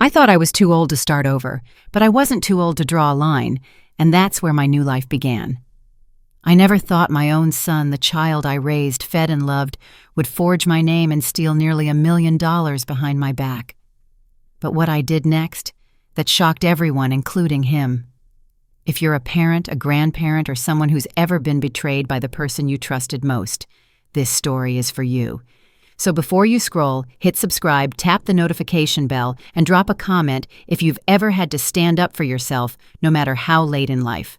I thought I was too old to start over, but I wasn't too old to draw a line, and that's where my new life began. I never thought my own son, the child I raised, fed and loved, would forge my name and steal nearly $1 million behind my back. But what I did next, that shocked everyone, including him. If you're a parent, a grandparent, or someone who's ever been betrayed by the person you trusted most, this story is for you. So before you scroll, hit subscribe, tap the notification bell, and drop a comment if you've ever had to stand up for yourself, no matter how late in life.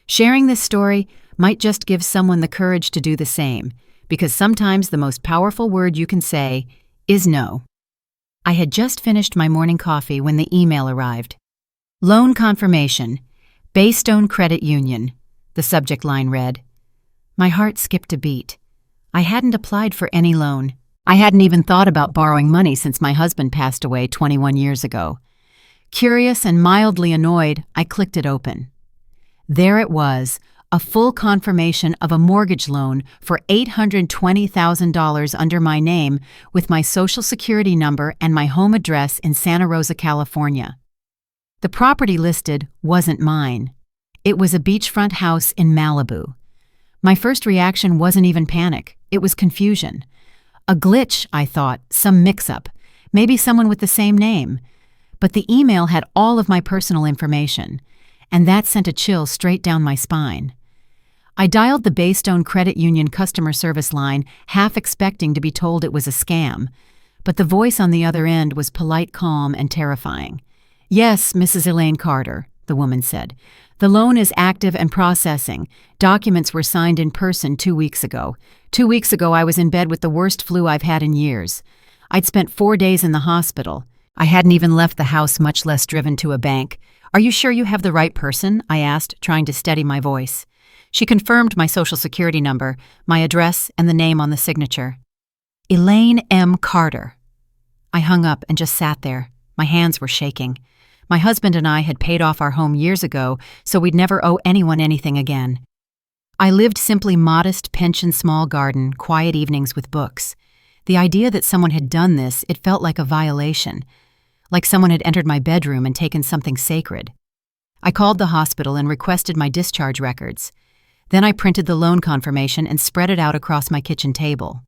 Sharing this story might just give someone the courage to do the same, because sometimes the most powerful word you can say is no. I had just finished my morning coffee when the email arrived. Loan confirmation. Baystone Credit Union, the subject line read. My heart skipped a beat. I hadn't applied for any loan. I hadn't even thought about borrowing money since my husband passed away 21 years ago. Curious and mildly annoyed, I clicked it open. There it was, a full confirmation of a mortgage loan for $820,000 under my name with my Social Security number and my home address in Santa Rosa, California. The property listed wasn't mine. It was a beachfront house in Malibu. My first reaction wasn't even panic. It was confusion. A glitch, I thought, some mix-up, maybe someone with the same name. But the email had all of my personal information, and that sent a chill straight down my spine. I dialed the Baystone Credit Union customer service line, half expecting to be told it was a scam, but the voice on the other end was polite, calm, and terrifying. Yes, Mrs. Elaine Carter, the woman said. The loan is active and processing. Documents were signed in person 2 weeks ago. 2 weeks ago, I was in bed with the worst flu I've had in years. I'd spent 4 days in the hospital. I hadn't even left the house, much less driven to a bank. Are you sure you have the right person? I asked, trying to steady my voice. She confirmed my Social Security number, my address, and the name on the signature. Elaine M. Carter. I hung up and just sat there. My hands were shaking. My husband and I had paid off our home years ago, so we'd never owe anyone anything again. I lived simply modest pension small garden, quiet evenings with books. The idea that someone had done this, it felt like a violation, like someone had entered my bedroom and taken something sacred. I called the hospital and requested my discharge records. Then I printed the loan confirmation and spread it out across my kitchen table.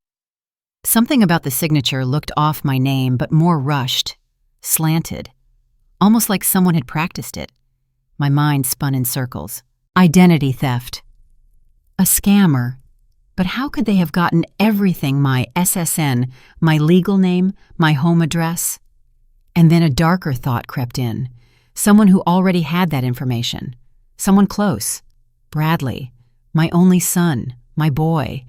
Something about the signature looked off my name, but more rushed, slanted. Almost like someone had practiced it. My mind spun in circles. Identity theft. A scammer. But how could they have gotten everything, my SSN, my legal name, my home address? And then a darker thought crept in. Someone who already had that information. Someone close. Bradley. My only son. My boy.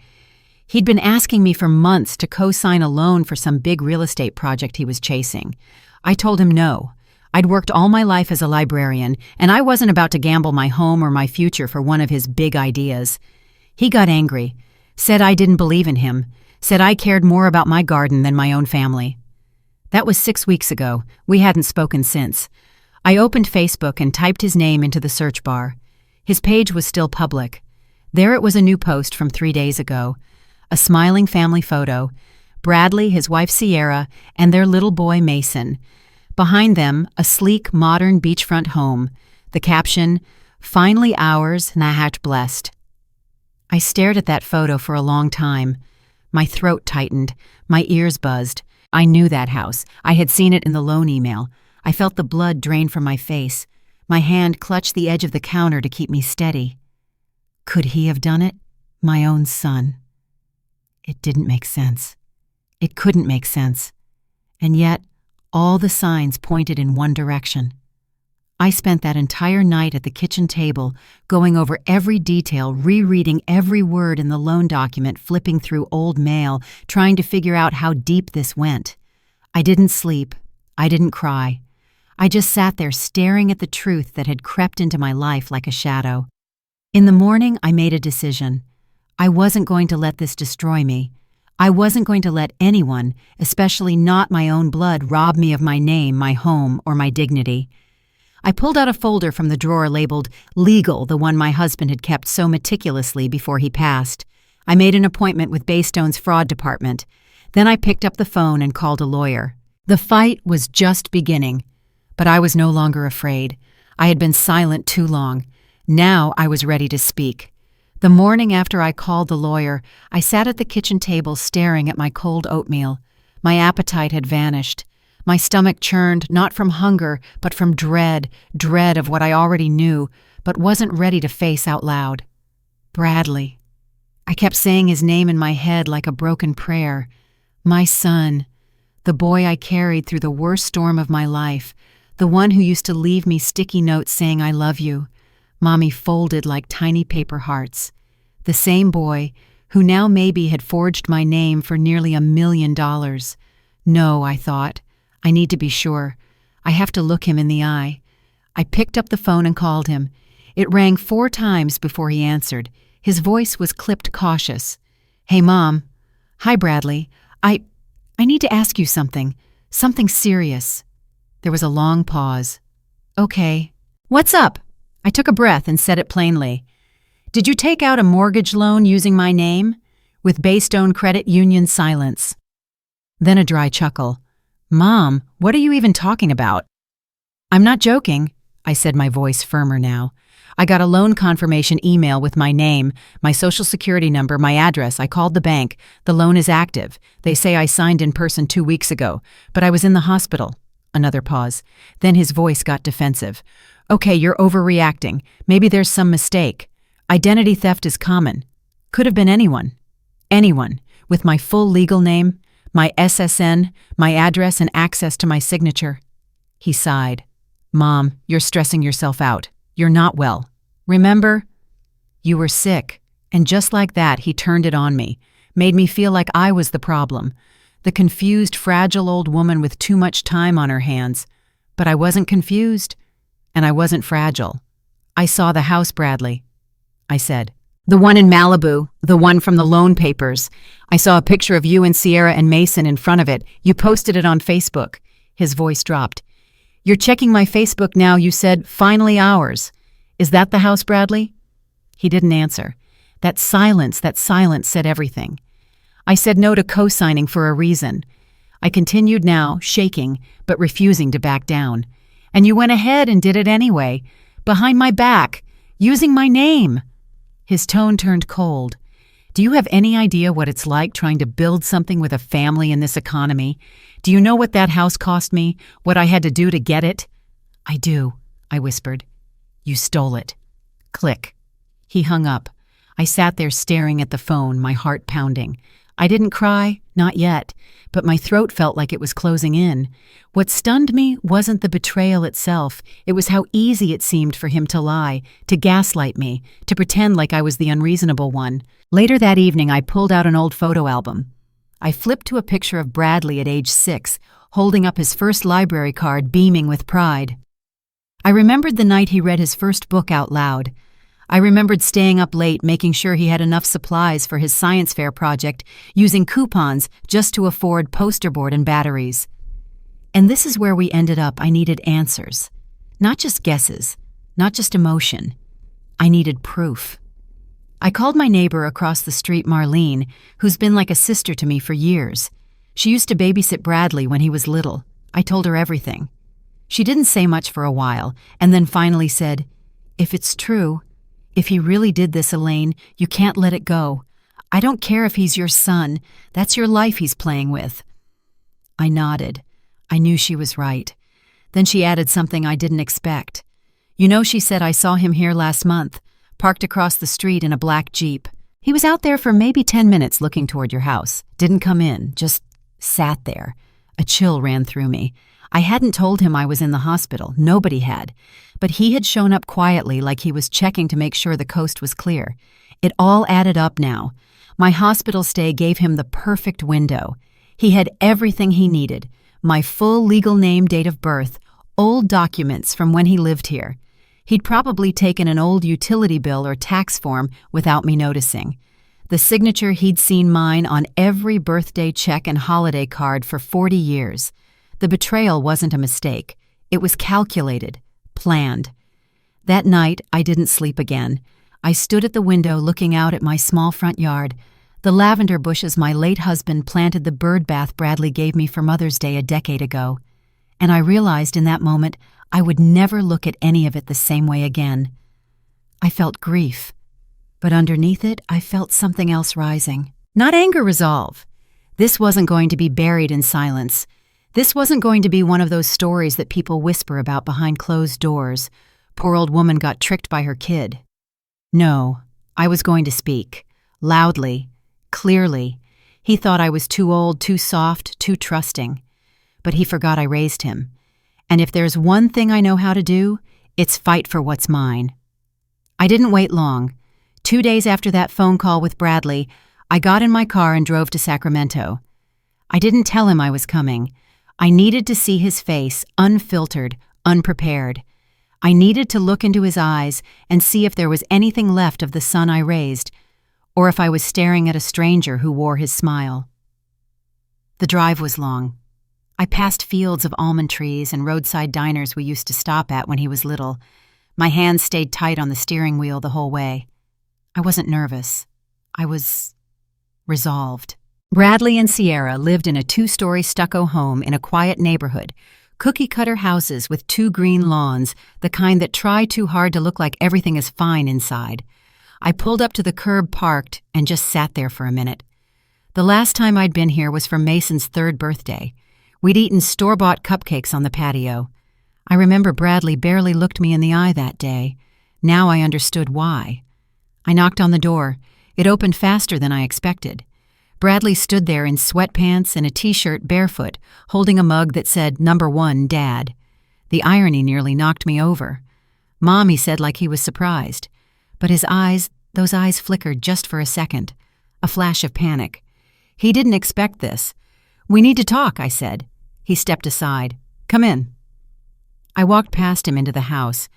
He'd been asking me for months to co-sign a loan for some big real estate project he was chasing. I told him no. I'd worked all my life as a librarian, and I wasn't about to gamble my home or my future for one of his big ideas. He got angry, said I didn't believe in him, said I cared more about my garden than my own family. That was 6 weeks ago. We hadn't spoken since. I opened Facebook and typed his name into the search bar. His page was still public. There it was, a new post from 3 days ago. A smiling family photo, Bradley, his wife Sierra, and their little boy Mason. Behind them, a sleek, modern beachfront home. The caption, "Finally ours, Nahat blessed." I stared at that photo for a long time. My throat tightened. My ears buzzed. I knew that house. I had seen it in the loan email. I felt the blood drain from my face. My hand clutched the edge of the counter to keep me steady. Could he have done it? My own son. It didn't make sense. It couldn't make sense. And yet, all the signs pointed in one direction. I spent that entire night at the kitchen table, going over every detail, rereading every word in the loan document, flipping through old mail, trying to figure out how deep this went. I didn't sleep. I didn't cry. I just sat there staring at the truth that had crept into my life like a shadow. In the morning, I made a decision. I wasn't going to let this destroy me. I wasn't going to let anyone, especially not my own blood, rob me of my name, my home, or my dignity. I pulled out a folder from the drawer labeled Legal, the one my husband had kept so meticulously before he passed. I made an appointment with Baystone's fraud department. Then I picked up the phone and called a lawyer. The fight was just beginning. But I was no longer afraid. I had been silent too long. Now I was ready to speak. The morning after I called the lawyer, I sat at the kitchen table staring at my cold oatmeal. My appetite had vanished. My stomach churned not from hunger, but from dread of what I already knew, but wasn't ready to face out loud. Bradley. I kept saying his name in my head like a broken prayer. My son. The boy I carried through the worst storm of my life. The one who used to leave me sticky notes saying I love you. Mommy folded like tiny paper hearts. The same boy who now maybe had forged my name for nearly $1 million. No, I thought. I need to be sure. I have to look him in the eye. I picked up the phone and called him. It rang 4 times before he answered. His voice was clipped cautious. Hey, Mom. Hi, Bradley. I need to ask you something. Something serious. There was a long pause. Okay. What's up? I took a breath and said it plainly. Did you take out a mortgage loan using my name? With Baystone Credit Union silence. Then a dry chuckle. Mom, what are you even talking about? I'm not joking, I said, my voice firmer now. I got a loan confirmation email with my name, my social security number, my address. I called the bank. The loan is active. They say I signed in person 2 weeks ago, but I was in the hospital. Another pause. Then his voice got defensive. Okay, you're overreacting. Maybe there's some mistake. Identity theft is common. Could have been anyone. Anyone. With my full legal name, my SSN, my address, and access to my signature. He sighed. Mom, you're stressing yourself out. You're not well. Remember? You were sick. And just like that, he turned it on me. Made me feel like I was the problem. The confused, fragile old woman with too much time on her hands. But I wasn't confused. And I wasn't fragile. I saw the house, Bradley. I said. The one in Malibu, the one from the loan papers. I saw a picture of you and Sierra and Mason in front of it. You posted it on Facebook. His voice dropped. You're checking my Facebook now, you said, finally ours. Is that the house, Bradley? He didn't answer. That silence said everything. I said no to co-signing for a reason. I continued now, shaking, but refusing to back down. And you went ahead and did it anyway, behind my back, using my name. His tone turned cold. Do you have any idea what it's like trying to build something with a family in this economy? Do you know what that house cost me? What I had to do to get it? I do, I whispered. You stole it. Click. He hung up. I sat there staring at the phone, my heart pounding. I didn't cry, not yet, but my throat felt like it was closing in. What stunned me wasn't the betrayal itself. It was how easy it seemed for him to lie, to gaslight me, to pretend like I was the unreasonable one. Later that evening, I pulled out an old photo album. I flipped to a picture of Bradley at age 6, holding up his first library card, beaming with pride. I remembered the night he read his first book out loud. I remembered staying up late, making sure he had enough supplies for his science fair project, using coupons just to afford poster board and batteries. And this is where we ended up. I needed answers. Not just guesses, not just emotion. I needed proof. I called my neighbor across the street, Marlene, who's been like a sister to me for years. She used to babysit Bradley when he was little. I told her everything. She didn't say much for a while, and then finally said, "If it's true, if he really did this, Elaine, you can't let it go. I don't care if he's your son. That's your life he's playing with." I nodded. I knew she was right. Then she added something I didn't expect. You know, she said, I saw him here last month, parked across the street in a black Jeep. He was out there for maybe 10 minutes looking toward your house. Didn't come in, just sat there. A chill ran through me. I hadn't told him I was in the hospital. Nobody had. But he had shown up quietly like he was checking to make sure the coast was clear. It all added up now. My hospital stay gave him the perfect window. He had everything he needed. My full legal name, date of birth, old documents from when he lived here. He'd probably taken an old utility bill or tax form without me noticing. The signature he'd seen mine on every birthday check and holiday card for 40 years. The betrayal wasn't a mistake. It was calculated, planned. That night, I didn't sleep again. I stood at the window looking out at my small front yard, the lavender bushes my late husband planted the bird bath Bradley gave me for Mother's Day a decade ago. And I realized in that moment I would never look at any of it the same way again. I felt grief, but underneath it I felt something else rising. Not anger, resolve. This wasn't going to be buried in silence. This wasn't going to be one of those stories that people whisper about behind closed doors. Poor old woman got tricked by her kid. No, I was going to speak. Loudly, clearly. He thought I was too old, too soft, too trusting. But he forgot I raised him. And if there's one thing I know how to do, it's fight for what's mine. I didn't wait long. 2 days after that phone call with Bradley, I got in my car and drove to Sacramento. I didn't tell him I was coming. I needed to see his face, unfiltered, unprepared. I needed to look into his eyes and see if there was anything left of the son I raised, or if I was staring at a stranger who wore his smile. The drive was long. I passed fields of almond trees and roadside diners we used to stop at when he was little. My hands stayed tight on the steering wheel the whole way. I wasn't nervous. I was resolved. Bradley and Sierra lived in a 2-story stucco home in a quiet neighborhood, cookie-cutter houses with 2 green lawns, the kind that try too hard to look like everything is fine inside. I pulled up to the curb, parked, and just sat there for a minute. The last time I'd been here was for Mason's 3rd birthday. We'd eaten store-bought cupcakes on the patio. I remember Bradley barely looked me in the eye that day. Now I understood why. I knocked on the door. It opened faster than I expected. Bradley stood there in sweatpants and a t-shirt, barefoot, holding a mug that said, "Number 1, Dad." The irony nearly knocked me over. "Mom," he said like he was surprised. But his eyes, those eyes flickered just for a second. A flash of panic. He didn't expect this. "We need to talk," I said. He stepped aside. "Come in." I walked past him into the house.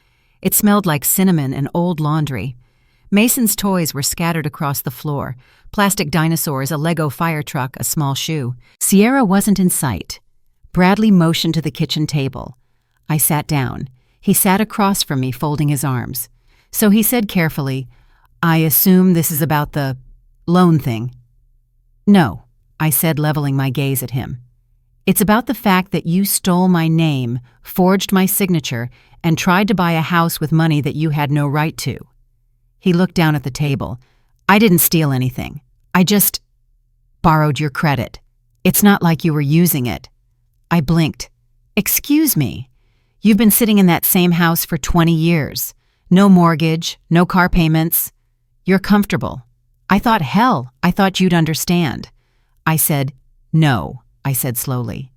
It smelled like cinnamon and old laundry. Mason's toys were scattered across the floor. Plastic dinosaurs, a Lego fire truck, a small shoe. Sierra wasn't in sight. Bradley motioned to the kitchen table. I sat down. He sat across from me, folding his arms. So he said carefully, "I assume this is about the loan thing." "No," I said, leveling my gaze at him. "It's about the fact that you stole my name, forged my signature, and tried to buy a house with money that you had no right to." He looked down at the table. "I didn't steal anything. I just borrowed your credit. It's not like you were using it." I blinked. "Excuse me. You've been sitting in that same house for 20 years. No mortgage, no car payments. You're comfortable. I thought you'd understand." I said, "No," I said slowly.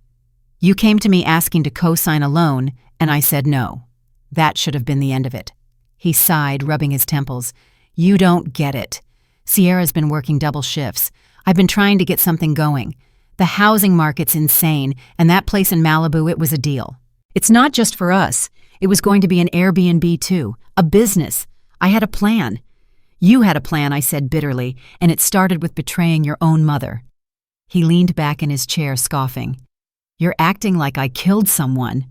"You came to me asking to co-sign a loan, and I said no. That should have been the end of it." He sighed, rubbing his temples. "You don't get it. Sierra's been working double shifts. I've been trying to get something going. The housing market's insane, and that place in Malibu, it was a deal. It's not just for us. It was going to be an Airbnb too, a business. I had a plan." "You had a plan," I said bitterly, "and it started with betraying your own mother." He leaned back in his chair, scoffing. "You're acting like I killed someone."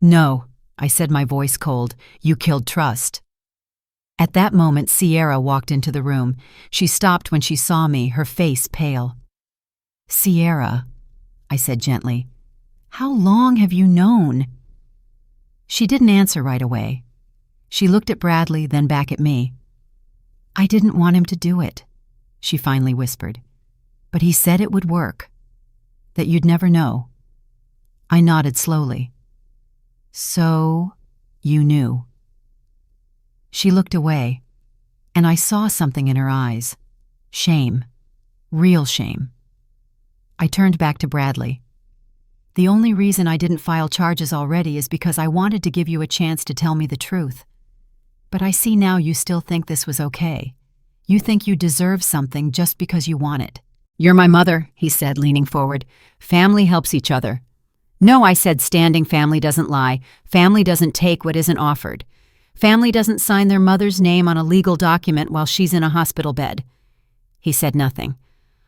"No," I said, my voice cold. "You killed trust." At that moment, Sierra walked into the room. She stopped when she saw me, her face pale. "Sierra," I said gently, "how long have you known?" She didn't answer right away. She looked at Bradley, then back at me. "I didn't want him to do it," she finally whispered. "But he said it would work, that you'd never know." I nodded slowly. "So, you knew." She looked away, and I saw something in her eyes. Shame. Real shame. I turned back to Bradley. "The only reason I didn't file charges already is because I wanted to give you a chance to tell me the truth. But I see now you still think this was okay. You think you deserve something just because you want it." "You're my mother," he said, leaning forward. "Family helps each other." "No," I said, standing. "Family doesn't lie. Family doesn't take what isn't offered. Family doesn't sign their mother's name on a legal document while she's in a hospital bed." He said nothing.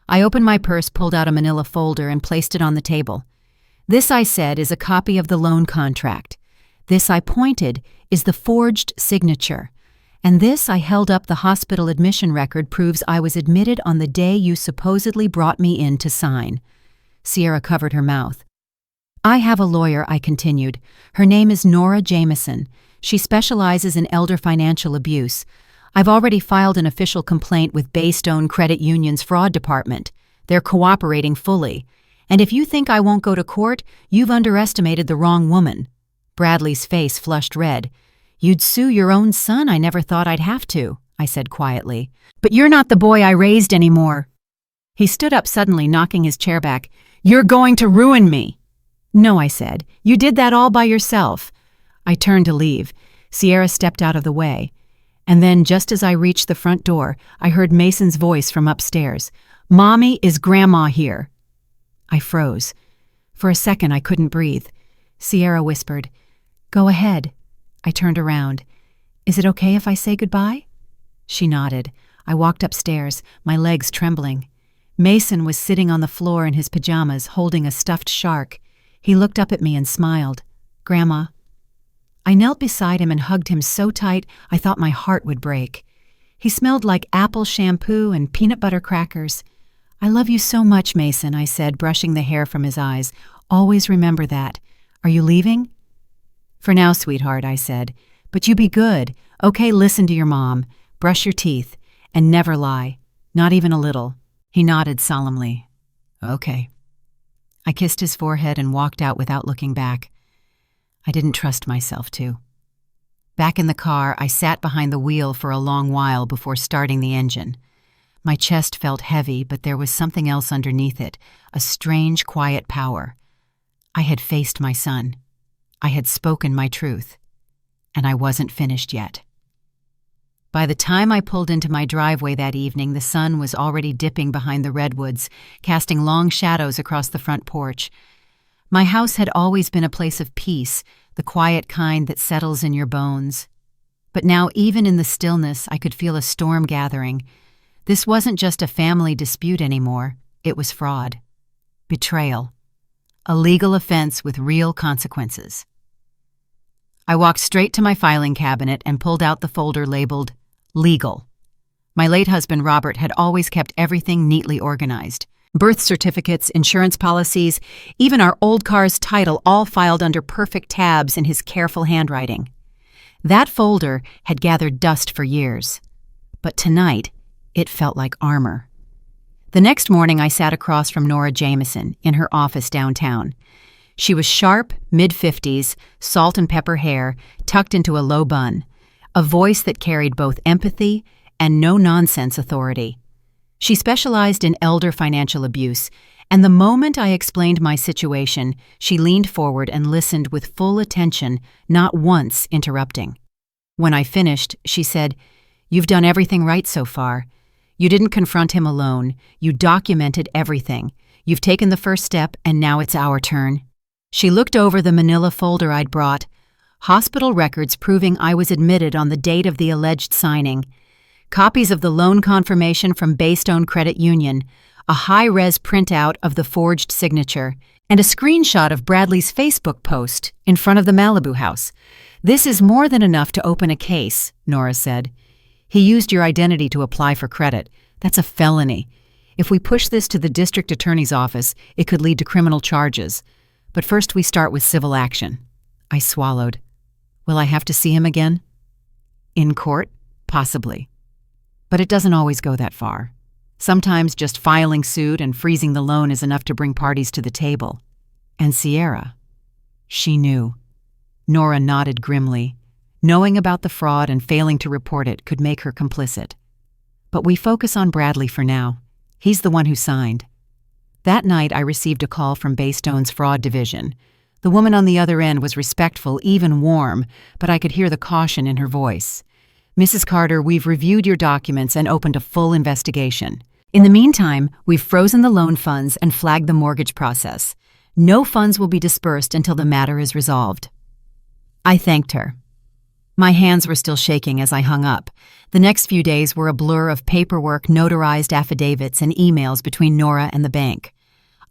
I opened my purse, pulled out a manila folder, and placed it on the table. "This," I said, "is a copy of the loan contract. This," I pointed, "is the forged signature. And this," I held up, "the hospital admission record proves I was admitted on the day you supposedly brought me in to sign." Sierra covered her mouth. I have a lawyer, I continued. Her name is Nora Jameson. She specializes in elder financial abuse. I've already filed an official complaint with Baystone Credit Union's fraud department. They're cooperating fully. And if you think I won't go to court, you've underestimated the wrong woman. Bradley's face flushed red. You'd sue your own son? I never thought I'd have to, I said quietly. But you're not the boy I raised anymore. He stood up suddenly, knocking his chair back. You're going to ruin me. No, I said. You did that all by yourself. I turned to leave. Sierra stepped out of the way. And then, just as I reached the front door, I heard Mason's voice from upstairs. Mommy, is Grandma here? I froze. For a second, I couldn't breathe. Sierra whispered, Go ahead. I turned around. Is it okay if I say goodbye? She nodded. I walked upstairs, my legs trembling. Mason was sitting on the floor in his pajamas, holding a stuffed shark. He looked up at me and smiled. Grandma. I knelt beside him and hugged him so tight I thought my heart would break. He smelled like apple shampoo and peanut butter crackers. I love you so much, Mason, I said, brushing the hair from his eyes. Always remember that. Are you leaving? For now, sweetheart, I said. But you be good. Okay, listen to your mom. Brush your teeth. And never lie. Not even a little. He nodded solemnly. Okay. I kissed his forehead and walked out without looking back. I didn't trust myself to. Back in the car, I sat behind the wheel for a long while before starting the engine. My chest felt heavy, but there was something else underneath it, a strange, quiet power. I had faced my son. I had spoken my truth. And I wasn't finished yet. By the time I pulled into my driveway that evening, the sun was already dipping behind the redwoods, casting long shadows across the front porch. My house had always been a place of peace, the quiet kind that settles in your bones. But now, even in the stillness, I could feel a storm gathering. This wasn't just a family dispute anymore. It was fraud. Betrayal. A legal offense with real consequences. I walked straight to my filing cabinet and pulled out the folder labeled Legal. My late husband, Robert, had always kept everything neatly organized. Birth certificates, insurance policies, even our old car's title, all filed under perfect tabs in his careful handwriting. That folder had gathered dust for years. But tonight, it felt like armor. The next morning, I sat across from Nora Jameson in her office downtown. She was sharp, mid-50s, salt and pepper hair, tucked into a low bun, a voice that carried both empathy and no-nonsense authority. She specialized in elder financial abuse, and the moment I explained my situation, she leaned forward and listened with full attention, not once interrupting. When I finished, she said, "You've done everything right so far. You didn't confront him alone. You documented everything. You've taken the first step, and now it's our turn." She looked over the manila folder I'd brought. Hospital records proving I was admitted on the date of the alleged signing. Copies of the loan confirmation from Baystone Credit Union, a high-res printout of the forged signature, and a screenshot of Bradley's Facebook post in front of the Malibu house. "This is more than enough to open a case," Nora said. "He used your identity to apply for credit. That's a felony. If we push this to the district attorney's office, it could lead to criminal charges. But first we start with civil action." I swallowed. Will I have to see him again? In court? Possibly. But it doesn't always go that far. Sometimes just filing suit and freezing the loan is enough to bring parties to the table. And Sierra. She knew. Nora nodded grimly. Knowing about the fraud and failing to report it could make her complicit. But we focus on Bradley for now. He's the one who signed. That night, I received a call from Baystone's fraud division. The woman on the other end was respectful, even warm, but I could hear the caution in her voice. "Mrs. Carter, we've reviewed your documents and opened a full investigation. In the meantime, we've frozen the loan funds and flagged the mortgage process. No funds will be dispersed until the matter is resolved." I thanked her. My hands were still shaking as I hung up. The next few days were a blur of paperwork, notarized affidavits, and emails between Nora and the bank.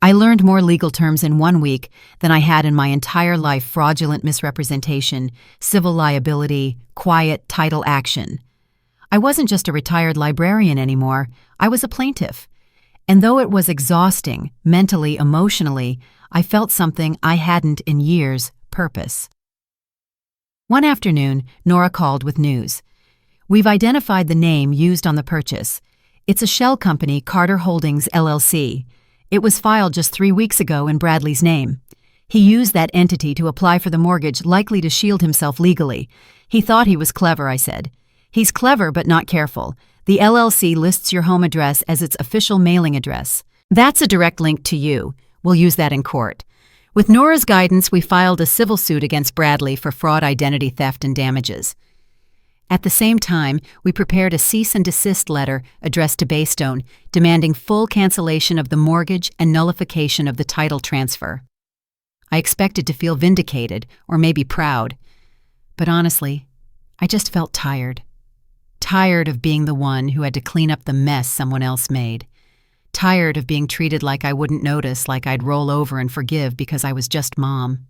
I learned more legal terms in 1 week than I had in my entire life: fraudulent misrepresentation, civil liability, quiet title action. I wasn't just a retired librarian anymore, I was a plaintiff. And though it was exhausting, mentally, emotionally, I felt something I hadn't in years: purpose. One afternoon, Nora called with news. "We've identified the name used on the purchase. It's a shell company, Carter Holdings, LLC. It was filed just 3 weeks ago in Bradley's name. He used that entity to apply for the mortgage, likely to shield himself legally. He thought he was clever," I said. "He's clever but not careful. The LLC lists your home address as its official mailing address. That's a direct link to you. We'll use that in court." With Nora's guidance, we filed a civil suit against Bradley for fraud, identity theft, and damages. At the same time, we prepared a cease and desist letter addressed to Baystone, demanding full cancellation of the mortgage and nullification of the title transfer. I expected to feel vindicated, or maybe proud. But honestly, I just felt tired. Tired of being the one who had to clean up the mess someone else made. Tired of being treated like I wouldn't notice, like I'd roll over and forgive because I was just Mom.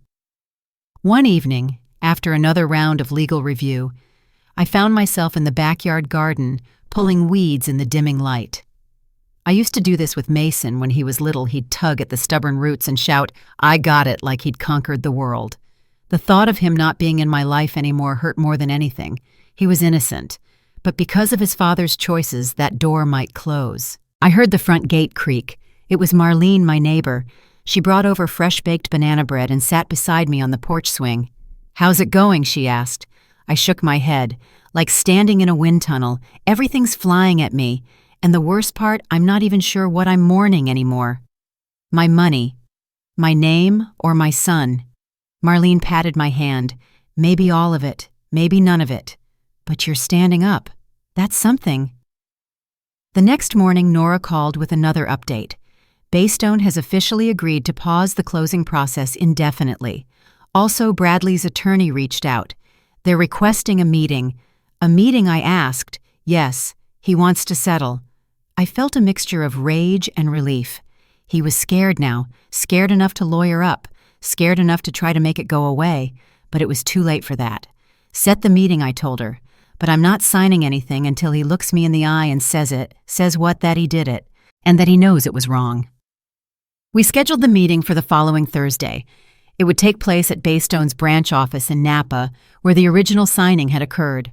One evening, after another round of legal review, I found myself in the backyard garden, pulling weeds in the dimming light. I used to do this with Mason. When he was little, he'd tug at the stubborn roots and shout, "I got it," like he'd conquered the world. The thought of him not being in my life anymore hurt more than anything. He was innocent, but because of his father's choices, that door might close. I heard the front gate creak. It was Marlene, my neighbor. She brought over fresh-baked banana bread and sat beside me on the porch swing. "How's it going?" she asked. I shook my head. Like standing in a wind tunnel, everything's flying at me, and the worst part, I'm not even sure what I'm mourning anymore. My money. My name or my son. Marlene patted my hand. "Maybe all of it, maybe none of it. But you're standing up. That's something." The next morning, Nora called with another update. Baystone has officially agreed to pause the closing process indefinitely. Also, Bradley's attorney reached out. They're requesting a meeting. A meeting, I asked. Yes, he wants to settle. I felt a mixture of rage and relief. He was scared now, scared enough to lawyer up, scared enough to try to make it go away, but it was too late for that. "Set the meeting," I told her, "but I'm not signing anything until he looks me in the eye and says it, says what, that he did it, and that he knows it was wrong." We scheduled the meeting for the following Thursday. It would take place at Baystone's branch office in Napa, where the original signing had occurred.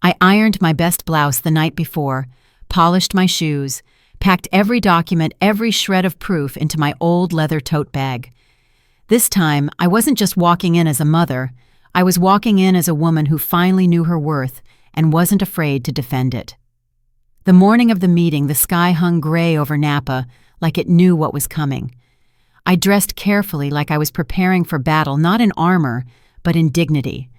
I ironed my best blouse the night before, polished my shoes, packed every document, every shred of proof into my old leather tote bag. This time, I wasn't just walking in as a mother. I was walking in as a woman who finally knew her worth and wasn't afraid to defend it. The morning of the meeting, the sky hung gray over Napa, like it knew what was coming. I dressed carefully, like I was preparing for battle, not in armor, but in dignity.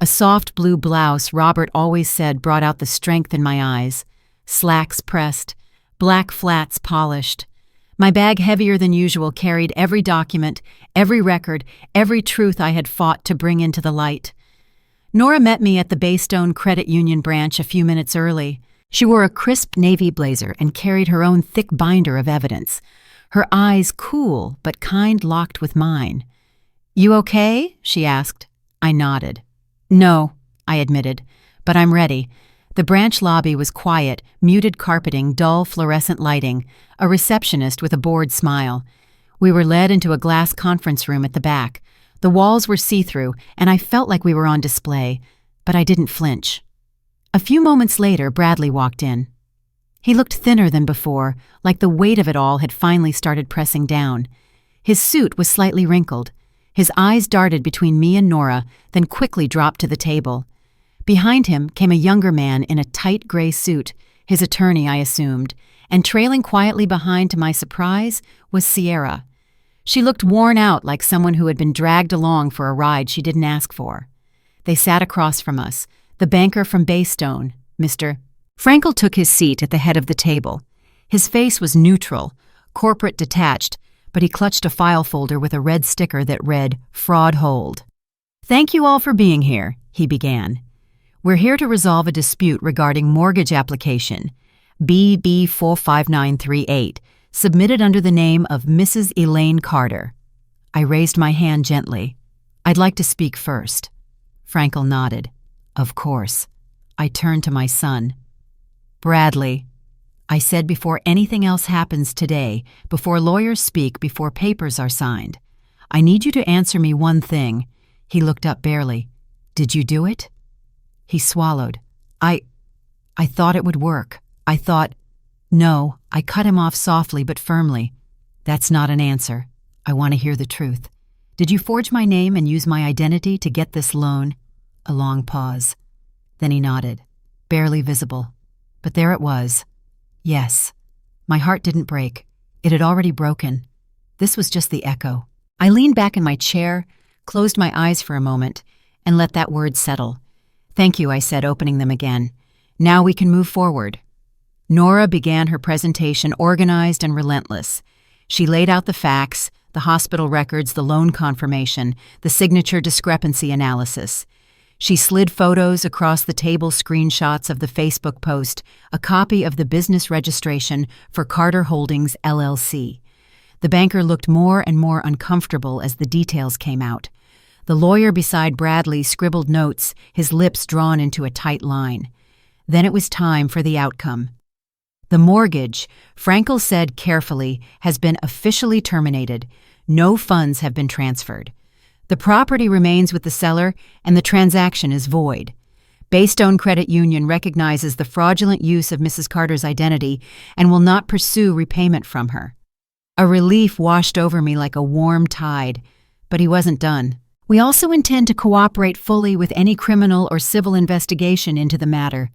A soft blue blouse Robert always said brought out the strength in my eyes. Slacks pressed, black flats polished. My bag, heavier than usual, carried every document, every record, every truth I had fought to bring into the light. Nora met me at the Baystone Credit Union branch a few minutes early. She wore a crisp navy blazer and carried her own thick binder of evidence. Her eyes cool but kind locked with mine. "You okay?" she asked. I nodded. "No," I admitted, "but I'm ready." The branch lobby was quiet, muted carpeting, dull fluorescent lighting, a receptionist with a bored smile. We were led into a glass conference room at the back. The walls were see-through, and I felt like we were on display, but I didn't flinch. A few moments later, Bradley walked in. He looked thinner than before, like the weight of it all had finally started pressing down. His suit was slightly wrinkled. His eyes darted between me and Nora, then quickly dropped to the table. Behind him came a younger man in a tight gray suit, his attorney, I assumed, and trailing quietly behind, to my surprise, was Sierra. She looked worn out, like someone who had been dragged along for a ride she didn't ask for. They sat across from us, the banker from Baystone, Mr. Frankel took his seat at the head of the table. His face was neutral, corporate detached, but he clutched a file folder with a red sticker that read, "Fraud Hold." "Thank you all for being here," he began. "We're here to resolve a dispute regarding mortgage application, BB 45938, submitted under the name of Mrs. Elaine Carter." I raised my hand gently. "I'd like to speak first." Frankel nodded. "Of course." I turned to my son. "Bradley." I said before anything else happens today, before lawyers speak, before papers are signed. I need you to answer me one thing. He looked up barely. Did you do it? He swallowed. I thought it would work. I thought... No, I cut him off softly but firmly. That's not an answer. I want to hear the truth. Did you forge my name and use my identity to get this loan? A long pause. Then he nodded, barely visible. But there it was. Yes. My heart didn't break. It had already broken. This was just the echo. I leaned back in my chair, closed my eyes for a moment, and let that word settle. Thank you, I said, opening them again. Now we can move forward. Nora began her presentation, organized and relentless. She laid out the facts, the hospital records, the loan confirmation, the signature discrepancy analysis. She slid photos across the table, screenshots of the Facebook post, a copy of the business registration for Carter Holdings, LLC. The banker looked more and more uncomfortable as the details came out. The lawyer beside Bradley scribbled notes, his lips drawn into a tight line. Then it was time for the outcome. The mortgage, Frankel said carefully, has been officially terminated. No funds have been transferred. The property remains with the seller, and the transaction is void. Baystone Credit Union recognizes the fraudulent use of Mrs. Carter's identity and will not pursue repayment from her. A relief washed over me like a warm tide, but he wasn't done. We also intend to cooperate fully with any criminal or civil investigation into the matter.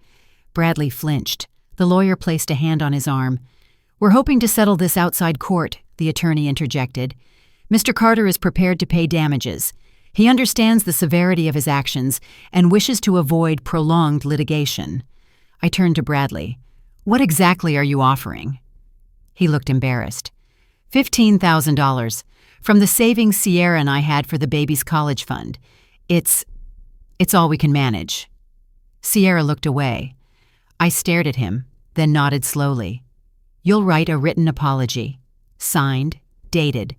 Bradley flinched. The lawyer placed a hand on his arm. We're hoping to settle this outside court, the attorney interjected. Mr. Carter is prepared to pay damages. He understands the severity of his actions and wishes to avoid prolonged litigation. I turned to Bradley. What exactly are you offering? He looked embarrassed. $15,000 from the savings Sierra and I had for the baby's college fund. It's all we can manage. Sierra looked away. I stared at him, then nodded slowly. You'll write a written apology, signed, dated,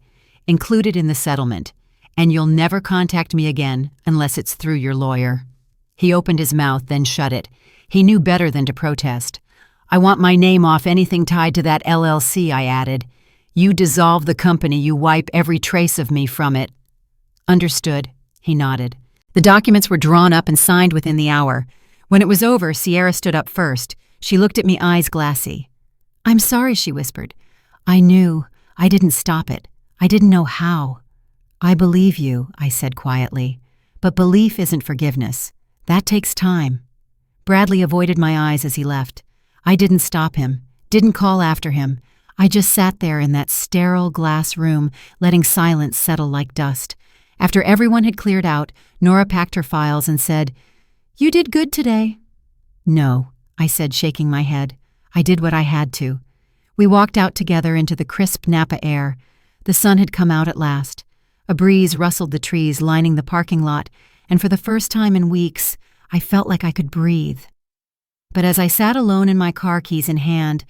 included in the settlement, and you'll never contact me again unless it's through your lawyer. He opened his mouth, then shut it. He knew better than to protest. I want my name off anything tied to that LLC, I added. You dissolve the company, you wipe every trace of me from it. Understood, he nodded. The documents were drawn up and signed within the hour. When it was over, Sierra stood up first. She looked at me, eyes glassy. I'm sorry, she whispered. I knew. I didn't stop it. I didn't know how. I believe you, I said quietly. But belief isn't forgiveness. That takes time. Bradley avoided my eyes as he left. I didn't stop him, didn't call after him. I just sat there in that sterile glass room, letting silence settle like dust. After everyone had cleared out, Nora packed her files and said, You did good today. No, I said, shaking my head. I did what I had to. We walked out together into the crisp Napa air. The sun had come out at last. A breeze rustled the trees lining the parking lot, and for the first time in weeks, I felt like I could breathe. But as I sat alone in my car, keys in hand,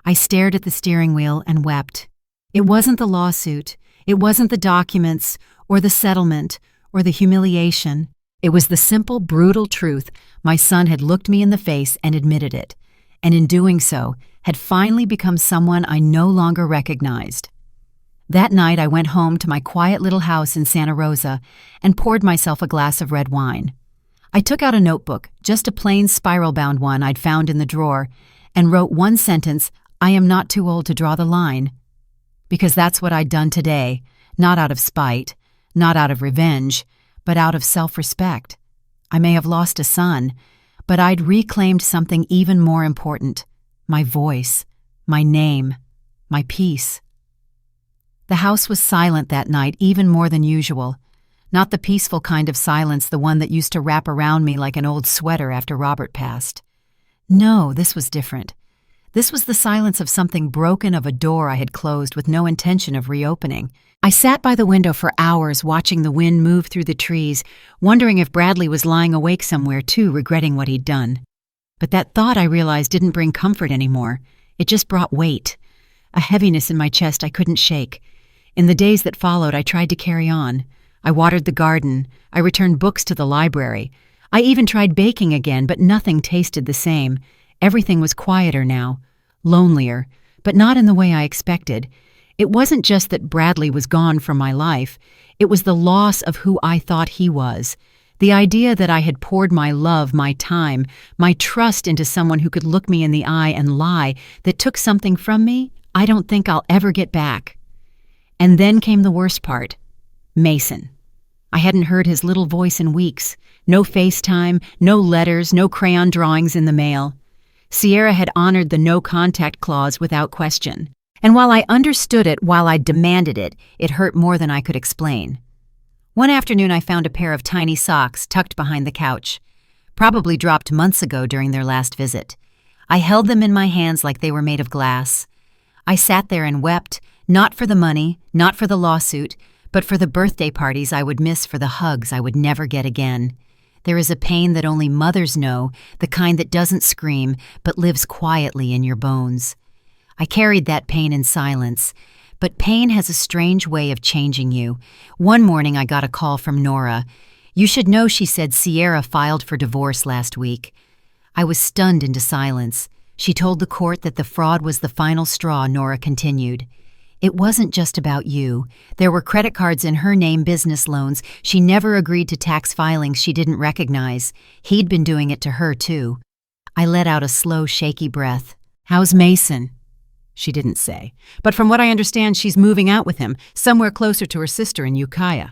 I stared at the steering wheel and wept. It wasn't the lawsuit, it wasn't the documents, or the settlement, or the humiliation. It was the simple, brutal truth. My son had looked me in the face and admitted it, and in doing so, had finally become someone I no longer recognized. That night I went home to my quiet little house in Santa Rosa and poured myself a glass of red wine. I took out a notebook, just a plain spiral-bound one I'd found in the drawer, and wrote one sentence, I am not too old to draw the line. Because that's what I'd done today, not out of spite, not out of revenge, but out of self-respect. I may have lost a son, but I'd reclaimed something even more important, my voice, my name, my peace. The house was silent that night, even more than usual. Not the peaceful kind of silence, the one that used to wrap around me like an old sweater after Robert passed. No, this was different. This was the silence of something broken, of a door I had closed with no intention of reopening. I sat by the window for hours watching the wind move through the trees, wondering if Bradley was lying awake somewhere too, regretting what he'd done. But that thought, I realized, didn't bring comfort anymore. It just brought weight, a heaviness in my chest I couldn't shake. In the days that followed, I tried to carry on. I watered the garden. I returned books to the library. I even tried baking again, but nothing tasted the same. Everything was quieter now. lonelier, but not in the way I expected. It wasn't just that Bradley was gone from my life, it was the loss of who I thought he was. The idea that I had poured my love, my time, my trust into someone who could look me in the eye and lie that took something from me I don't think I'll ever get back. And then came the worst part. Mason. I hadn't heard his little voice in weeks. No FaceTime, no letters, no crayon drawings in the mail. Sierra had honored the no-contact clause without question. And while I understood it, while I demanded it, it hurt more than I could explain. One afternoon I found a pair of tiny socks tucked behind the couch, probably dropped months ago during their last visit. I held them in my hands like they were made of glass. I sat there and wept, not for the money, not for the lawsuit, but for the birthday parties I would miss, for the hugs I would never get again. There is a pain that only mothers know, the kind that doesn't scream, but lives quietly in your bones. I carried that pain in silence, but pain has a strange way of changing you. One morning I got a call from Nora. "You should know," she said, "Sierra filed for divorce last week." I was stunned into silence. She told the court that the fraud was the final straw, Nora continued. "It wasn't just about you. There were credit cards in her name, business loans. She never agreed to tax filings she didn't recognize. He'd been doing it to her, too." I let out a slow, shaky breath. "How's Mason?" She didn't say, but from what I understand, she's moving out with him, somewhere closer to her sister in Ukiah.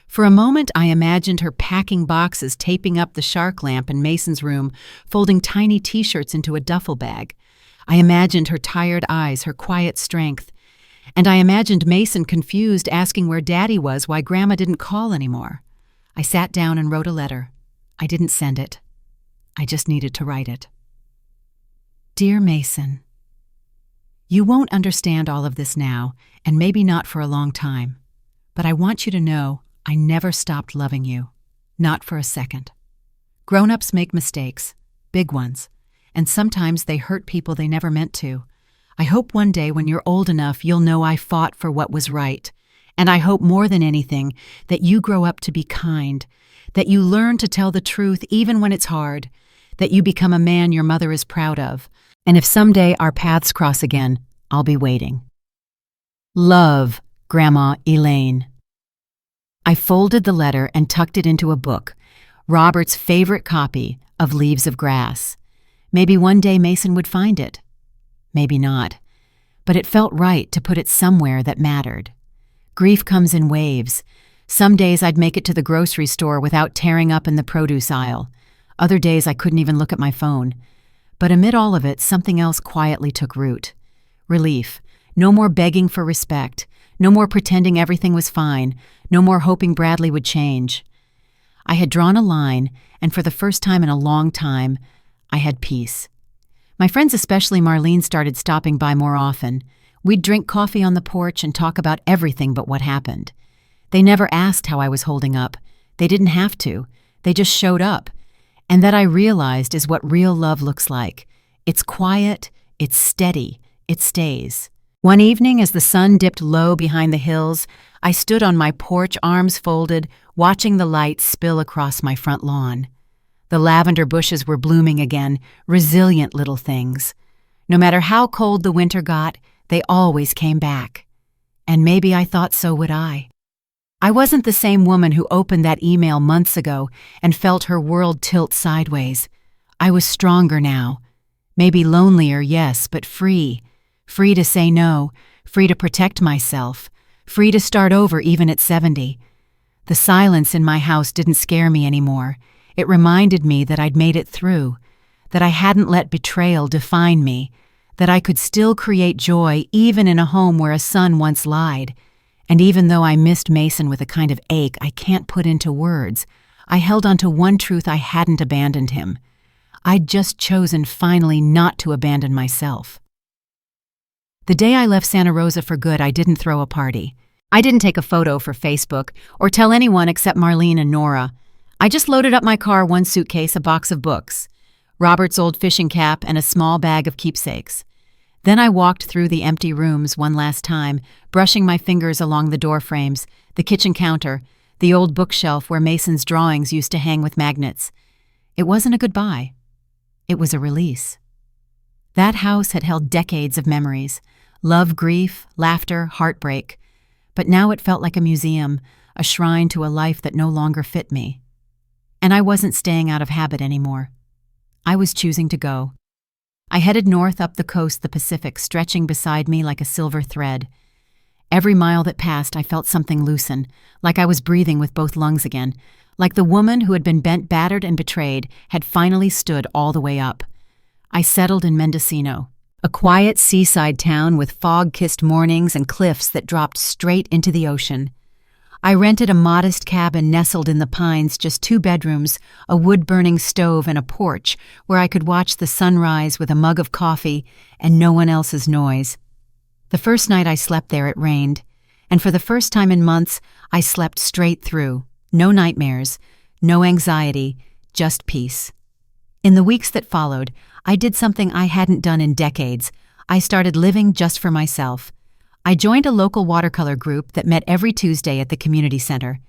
For a moment, I imagined her packing boxes, taping up the shark lamp in Mason's room, folding tiny T-shirts into a duffel bag. I imagined her tired eyes, her quiet strength. And I imagined Mason confused, asking where Daddy was, why Grandma didn't call anymore. I sat down and wrote a letter. I didn't send it. I just needed to write it. Dear Mason, you won't understand all of this now, and maybe not for a long time. But I want you to know I never stopped loving you. Not for a second. Grown-ups make mistakes, big ones, and sometimes they hurt people they never meant to. I hope one day when you're old enough you'll know I fought for what was right. And I hope more than anything that you grow up to be kind, that you learn to tell the truth even when it's hard, that you become a man your mother is proud of. And if someday our paths cross again, I'll be waiting. Love, Grandma Elaine. I folded the letter and tucked it into a book, Robert's favorite copy of Leaves of Grass. Maybe one day Mason would find it. Maybe not. But it felt right to put it somewhere that mattered. Grief comes in waves. Some days I'd make it to the grocery store without tearing up in the produce aisle. Other days I couldn't even look at my phone. But amid all of it, something else quietly took root. Relief. No more begging for respect. No more pretending everything was fine. No more hoping Bradley would change. I had drawn a line, and for the first time in a long time, I had peace. My friends, especially Marlene, started stopping by more often. We'd drink coffee on the porch and talk about everything but what happened. They never asked how I was holding up. They didn't have to. They just showed up. And that I realized is what real love looks like. It's quiet, it's steady, it stays. One evening, as the sun dipped low behind the hills, I stood on my porch, arms folded, watching the light spill across my front lawn. The lavender bushes were blooming again, resilient little things. No matter how cold the winter got, they always came back. And maybe I thought so would I. I wasn't the same woman who opened that email months ago and felt her world tilt sideways. I was stronger now. Maybe lonelier, yes, but free. Free to say no, free to protect myself, free to start over even at 70. The silence in my house didn't scare me anymore. It reminded me that I'd made it through, that I hadn't let betrayal define me, that I could still create joy even in a home where a son once lied. And even though I missed Mason with a kind of ache I can't put into words, I held on to one truth: I hadn't abandoned him. I'd just chosen finally not to abandon myself. The day I left Santa Rosa for good, I didn't throw a party. I didn't take a photo for Facebook or tell anyone except Marlene and Nora. I just loaded up my car, one suitcase, a box of books, Robert's old fishing cap, and a small bag of keepsakes. Then I walked through the empty rooms one last time, brushing my fingers along the door frames, the kitchen counter, the old bookshelf where Mason's drawings used to hang with magnets. It wasn't a goodbye. It was a release. That house had held decades of memories: love, grief, laughter, heartbreak. But now it felt like a museum, a shrine to a life that no longer fit me. And I wasn't staying out of habit anymore. I was choosing to go. I headed north up the coast, the Pacific stretching beside me like a silver thread. Every mile that passed, I felt something loosen, like I was breathing with both lungs again, like the woman who had been bent, battered, and betrayed had finally stood all the way up. I settled in Mendocino, a quiet seaside town with fog-kissed mornings and cliffs that dropped straight into the ocean. I rented a modest cabin nestled in the pines, just 2 bedrooms, a wood-burning stove, and a porch where I could watch the sunrise with a mug of coffee and no one else's noise. The first night I slept there, it rained, and for the first time in months, I slept straight through. No nightmares, no anxiety, just peace. In the weeks that followed, I did something I hadn't done in decades. I started living just for myself. I joined a local watercolor group that met every Tuesday at the community center.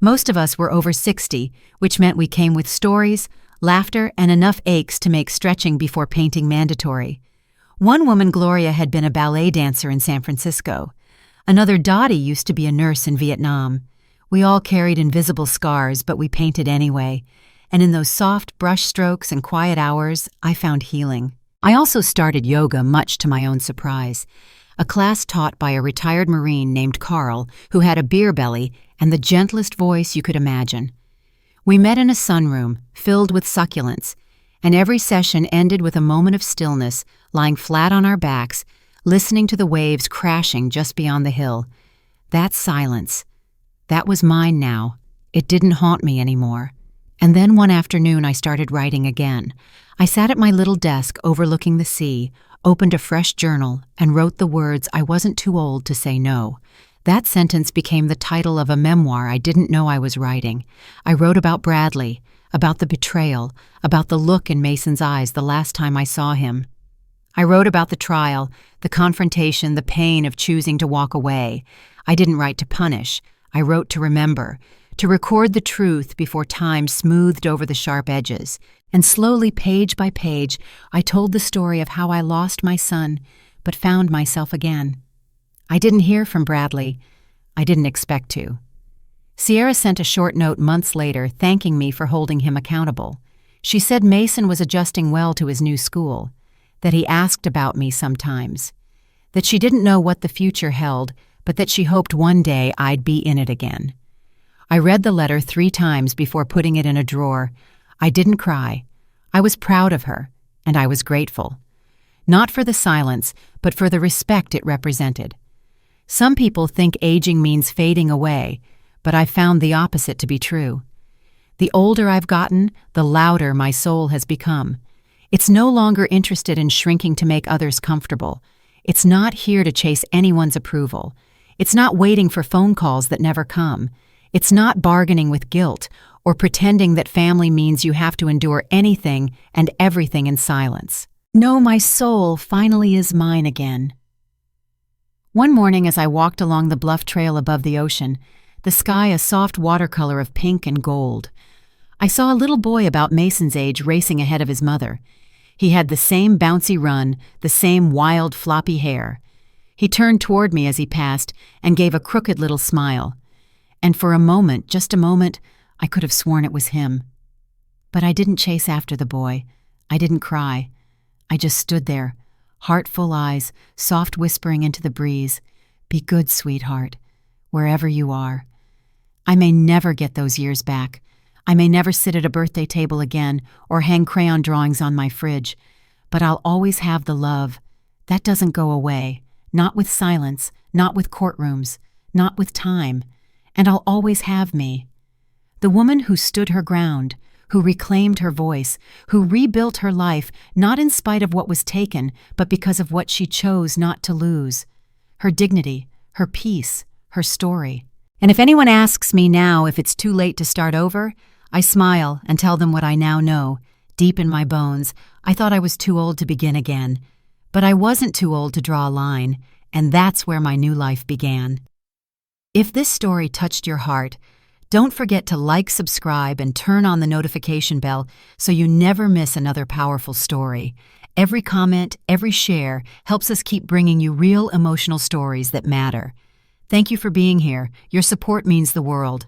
Most of us were over 60, which meant we came with stories, laughter, and enough aches to make stretching before painting mandatory. One woman, Gloria, had been a ballet dancer in San Francisco. Another, Dottie, used to be a nurse in Vietnam. We all carried invisible scars, but we painted anyway. And in those soft brush strokes and quiet hours, I found healing. I also started yoga, much to my own surprise. A class taught by a retired Marine named Carl, who had a beer belly and the gentlest voice you could imagine. We met in a sunroom, filled with succulents, and every session ended with a moment of stillness, lying flat on our backs, listening to the waves crashing just beyond the hill. That silence, that was mine now. It didn't haunt me anymore. And then one afternoon I started writing again. I sat at my little desk overlooking the sea, opened a fresh journal, and wrote the words, "I wasn't too old to say no." That sentence became the title of a memoir I didn't know I was writing. I wrote about Bradley, about the betrayal, about the look in Mason's eyes the last time I saw him. I wrote about the trial, the confrontation, the pain of choosing to walk away. I didn't write to punish. I wrote to remember, to record the truth before time smoothed over the sharp edges. And slowly, page by page, I told the story of how I lost my son, but found myself again. I didn't hear from Bradley. I didn't expect to. Sierra sent a short note months later thanking me for holding him accountable. She said Mason was adjusting well to his new school, that he asked about me sometimes, that she didn't know what the future held, but that she hoped one day I'd be in it again. I read the letter 3 times before putting it in a drawer. I didn't cry. I was proud of her, and I was grateful. Not for the silence, but for the respect it represented. Some people think aging means fading away, but I found the opposite to be true. The older I've gotten, the louder my soul has become. It's no longer interested in shrinking to make others comfortable. It's not here to chase anyone's approval. It's not waiting for phone calls that never come. It's not bargaining with guilt or pretending that family means you have to endure anything and everything in silence. No, my soul finally is mine again. One morning as I walked along the bluff trail above the ocean, the sky a soft watercolor of pink and gold, I saw a little boy about Mason's age racing ahead of his mother. He had the same bouncy run, the same wild, floppy hair. He turned toward me as he passed and gave a crooked little smile. And for a moment, just a moment, I could have sworn it was him. But I didn't chase after the boy. I didn't cry. I just stood there, heartful eyes, soft whispering into the breeze, "Be good, sweetheart, wherever you are." I may never get those years back. I may never sit at a birthday table again or hang crayon drawings on my fridge, but I'll always have the love. That doesn't go away, not with silence, not with courtrooms, not with time, and I'll always have me. The woman who stood her ground, who reclaimed her voice, who rebuilt her life, not in spite of what was taken, but because of what she chose not to lose. Her dignity, her peace, her story. And if anyone asks me now if it's too late to start over, I smile and tell them what I now know. Deep in my bones, I thought I was too old to begin again. But I wasn't too old to draw a line, and that's where my new life began. If this story touched your heart, don't forget to like, subscribe, and turn on the notification bell so you never miss another powerful story. Every comment, every share helps us keep bringing you real emotional stories that matter. Thank you for being here. Your support means the world.